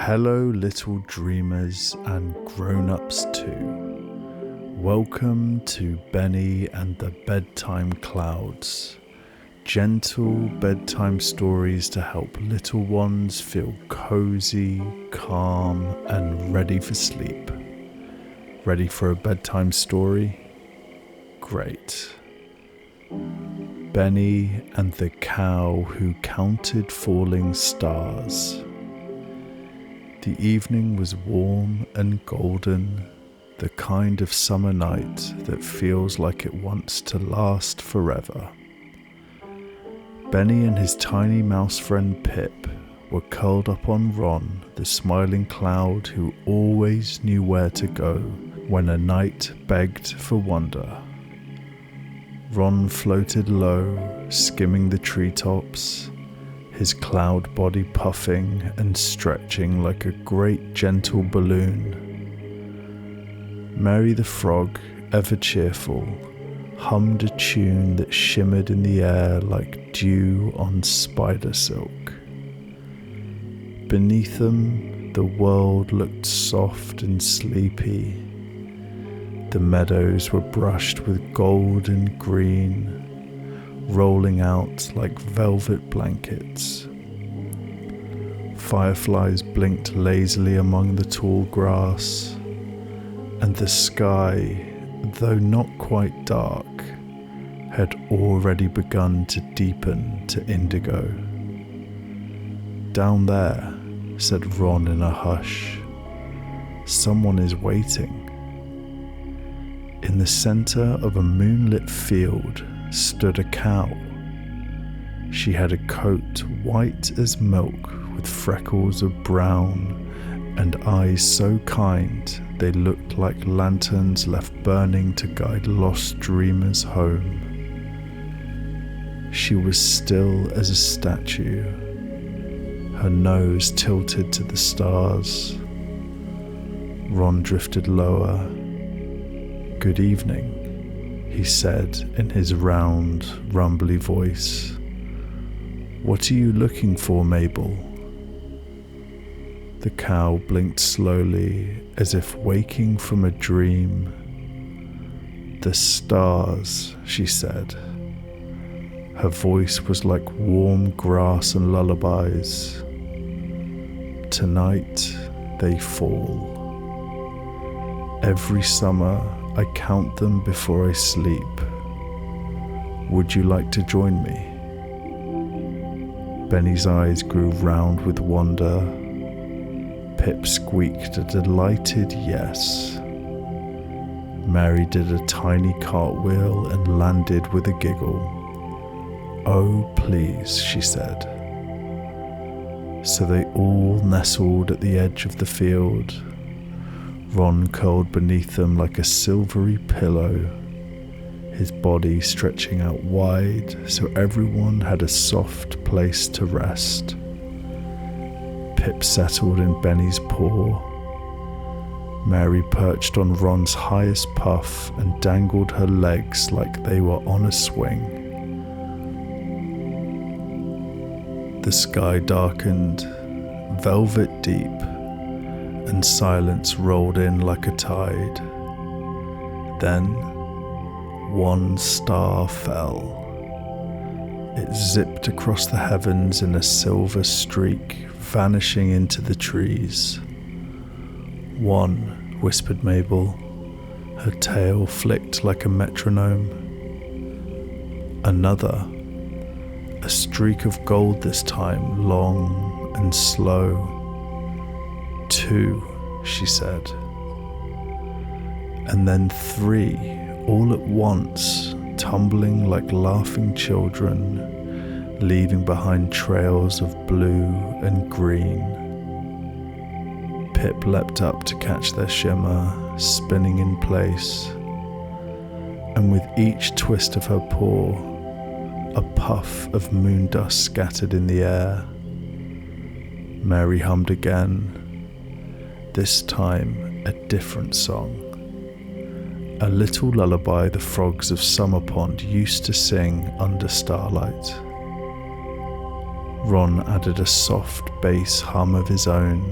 Hello little dreamers and grown-ups too. Welcome to Benny and the Bedtime Clouds. Gentle bedtime stories to help little ones feel cozy, calm and ready for sleep. Ready for a bedtime story? Great. Benny and the Cow Who Counted Falling Stars. The evening was warm and golden, the kind of summer night that feels like it wants to last forever. Benny and his tiny mouse friend Pip were curled up on Ron, the smiling cloud who always knew where to go when a night begged for wonder. Ron floated low, skimming the treetops, his cloud body puffing and stretching like a great gentle balloon. Mary the Frog, ever cheerful, hummed a tune that shimmered in the air like dew on spider silk. Beneath them, the world looked soft and sleepy. The meadows were brushed with gold and green, rolling out like velvet blankets. Fireflies blinked lazily among the tall grass, and the sky, though not quite dark, had already begun to deepen to indigo. "Down there," said Ron in a hush, "someone is waiting." In the center of a moonlit field stood a cow. She had a coat white as milk with freckles of brown and eyes so kind they looked like lanterns left burning to guide lost dreamers home. She was still as a statue, her nose tilted to the stars. Ron drifted lower. "Good evening," he said in his round, rumbly voice. "What are you looking for, Mabel?" The cow blinked slowly, as if waking from a dream. "The stars," she said. Her voice was like warm grass and lullabies. "Tonight they fall. Every summer I count them before I sleep. Would you like to join me?" Benny's eyes grew round with wonder. Pip squeaked a delighted yes. Mary did a tiny cartwheel and landed with a giggle. "Oh, please," she said. So they all nestled at the edge of the field. Ron curled beneath them like a silvery pillow, his body stretching out wide so everyone had a soft place to rest. Pip settled in Benny's paw. Mary perched on Ron's highest puff and dangled her legs like they were on a swing. The sky darkened, velvet deep, and silence rolled in like a tide. Then one star fell. It zipped across the heavens in a silver streak, vanishing into the trees. "One," whispered Mabel. Her tail flicked like a metronome. "Another. A streak of gold this time, long and slow. 2, she said. And then 3, all at once, tumbling like laughing children, leaving behind trails of blue and green. Pip leapt up to catch their shimmer, spinning in place, and with each twist of her paw, a puff of moon dust scattered in the air. Mary hummed again, this time a different song. A little lullaby the frogs of Summer Pond used to sing under starlight. Ron added a soft bass hum of his own,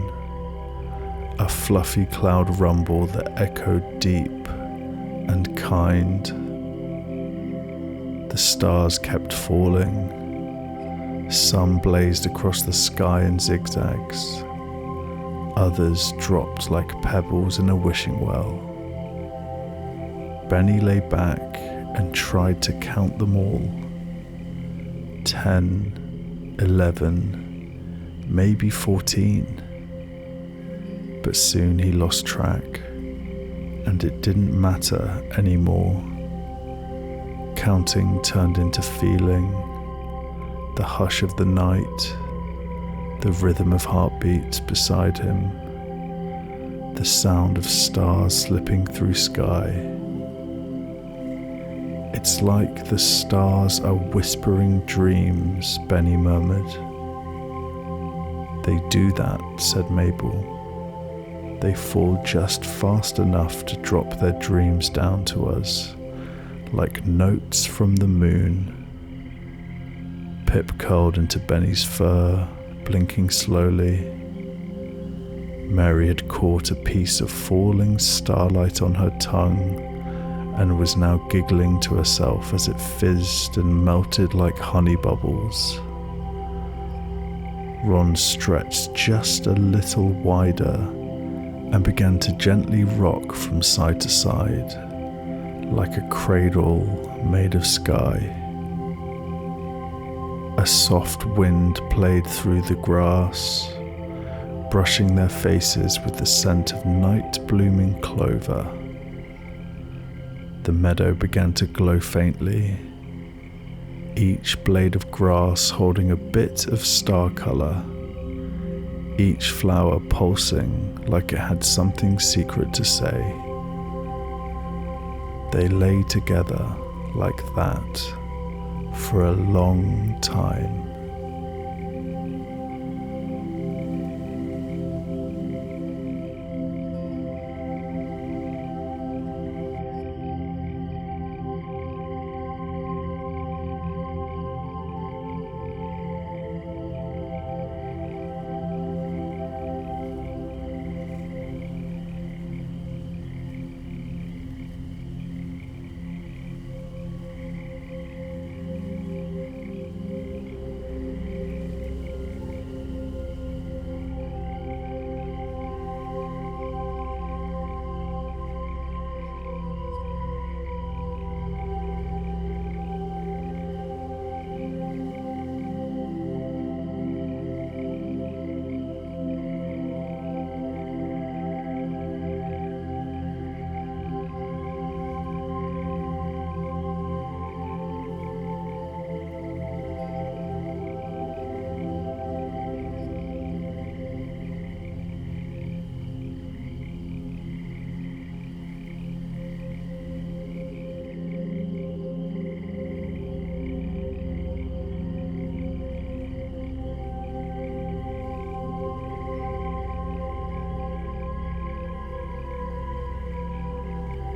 a fluffy cloud rumble that echoed deep and kind. The stars kept falling. Some blazed across the sky in zigzags. Others dropped like pebbles in a wishing well. Benny lay back and tried to count them all. 10, 11, maybe 14. But soon he lost track, and it didn't matter anymore. Counting turned into feeling, the hush of the night, the rhythm of heartbeats beside him, the sound of stars slipping through sky. It's like the stars are whispering dreams, Benny murmured. They do that, said Mabel. They fall just fast enough to drop their dreams down to us, like notes from the moon. Pip curled into Benny's fur, blinking slowly. Mary had caught a piece of falling starlight on her tongue and was now giggling to herself as it fizzed and melted like honey bubbles. Ron stretched just a little wider and began to gently rock from side to side, like a cradle made of sky. A soft wind played through the grass, brushing their faces with the scent of night-blooming clover. The meadow began to glow faintly, each blade of grass holding a bit of star color, each flower pulsing like it had something secret to say. They lay together like that for a long time.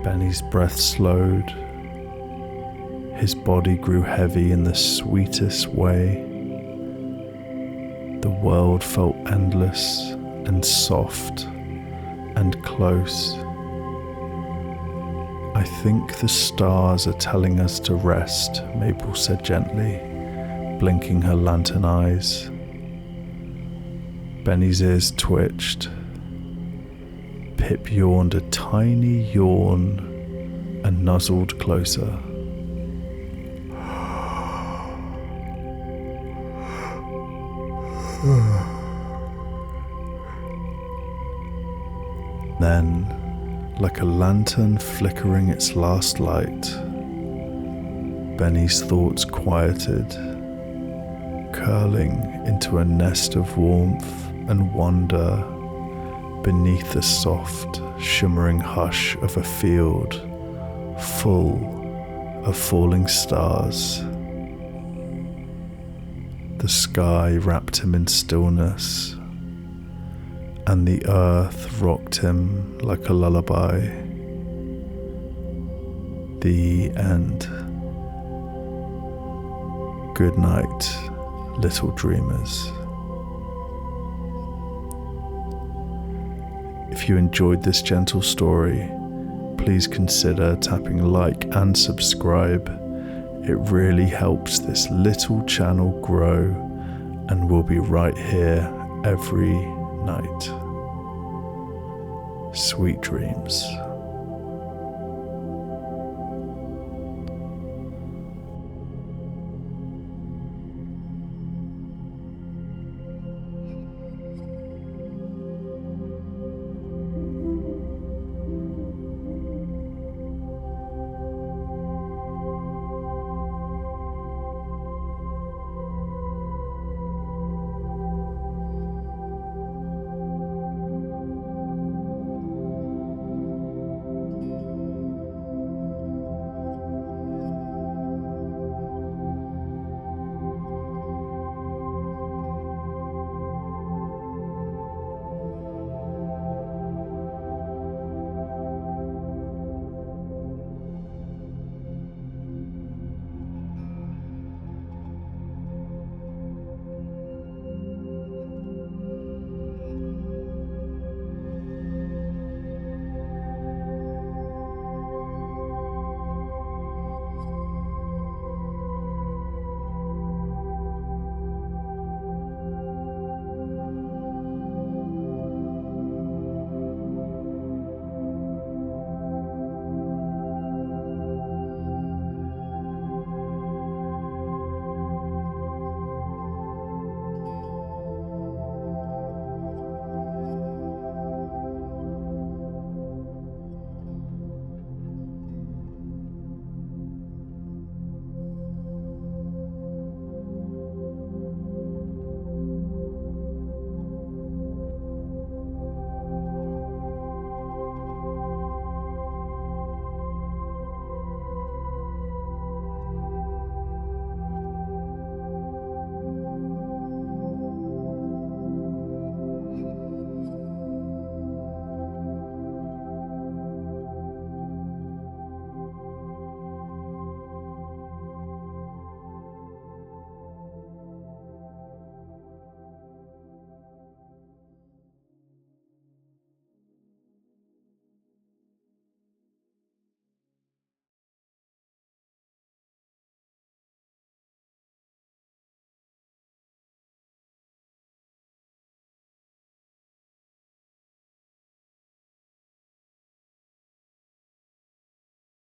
Benny's breath slowed. His body grew heavy in the sweetest way. The world felt endless and soft and close. I think the stars are telling us to rest, Mabel said gently, blinking her lantern eyes. Benny's ears twitched. Pip yawned a tiny yawn and nuzzled closer. Then, like a lantern flickering its last light, Benny's thoughts quieted, curling into a nest of warmth and wonder beneath the soft, shimmering hush of a field full of falling stars. The sky wrapped him in stillness, and the earth rocked him like a lullaby. The end. Good night, little dreamers. If If you enjoyed this gentle story, please consider tapping like and subscribe. It really helps this little channel grow, and we'll be right here every night. Sweet dreams.